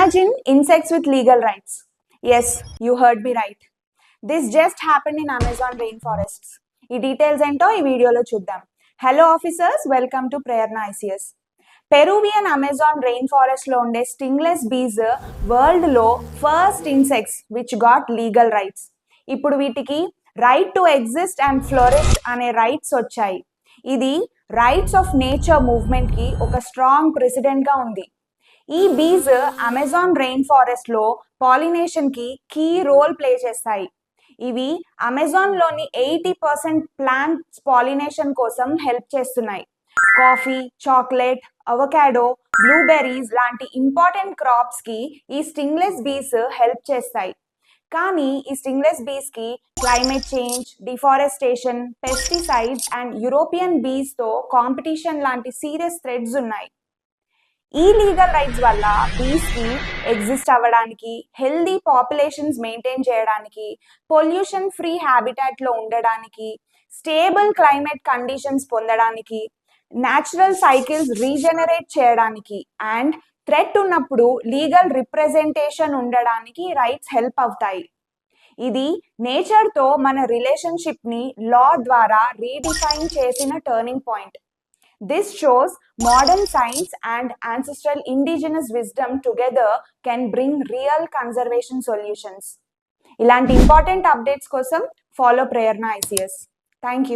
Imagine insects with legal rights. Yes, you heard me right. This just happened in Amazon rainforests. ఈ details ఏంటో ఈ వీడియోలో చూద్దాం. Hello officers, welcome to Prerana ICS. Peruvian Amazon rain forest లో ఉండే stingless బీస్ world లో first insects which got legal rights. ఇప్పుడు వీటికి right to exist and flourish అనే రైట్స్ వచ్చాయి. ఇది రైట్స్ ఆఫ్ నేచర్ మూవ్మెంట్ కి ఒక స్ట్రాంగ్ ప్రెసిడెంట్ గా ఉంది. ఈ బీస్ అమెజాన్ రెయిన్ ఫారెస్ట్ లో పాలినేషన్ కి కీ రోల్ ప్లే చేస్తాయి. ఇవి అమెజాన్ లోని 80% ప్లాంట్స్ పాలినేషన్ కోసం హెల్ప్ చేస్తున్నాయి. కాఫీ, చాక్లెట్, అవకాడో, బ్లూబెర్రీస్ లాంటి ఇంపార్టెంట్ క్రాప్స్ కి ఈ స్టింగ్లెస్ బీస్ హెల్ప్ చేస్తాయి. కానీ ఈ స్టింగ్లెస్ బీస్ కి climate change, deforestation, pesticides and European బీస్ తో కాంపిటీషన్ లాంటి సీరియస్ థ్రెట్స్ ఉన్నాయి. ఈ లీగల్ రైట్స్ వల్ల బీస్ కి ఎగ్జిస్ట్ అవ్వడానికి, హెల్దీ పాపులేషన్స్ మెయింటైన్ చేయడానికి, పొల్యూషన్ ఫ్రీ హ్యాబిటాట్ లో ఉండడానికి, స్టేబుల్ క్లైమేట్ కండిషన్స్ పొందడానికి, న్యాచురల్ సైకిల్స్ రీజనరేట్ చేయడానికి అండ్ థ్రెట్ ఉన్నప్పుడు లీగల్ రిప్రజెంటేషన్ ఉండడానికి రైట్స్ హెల్ప్ అవుతాయి. ఇది నేచర్ తో మన రిలేషన్షిప్ ని లా ద్వారా రీడిఫైన్ చేసిన turning point. This shows modern science and ancestral indigenous wisdom together can bring real conservation solutions. ఇలాంటి ఇంపార్టెంట్ అప్డేట్స్ కోసం follow Prerana ICS. Thank you.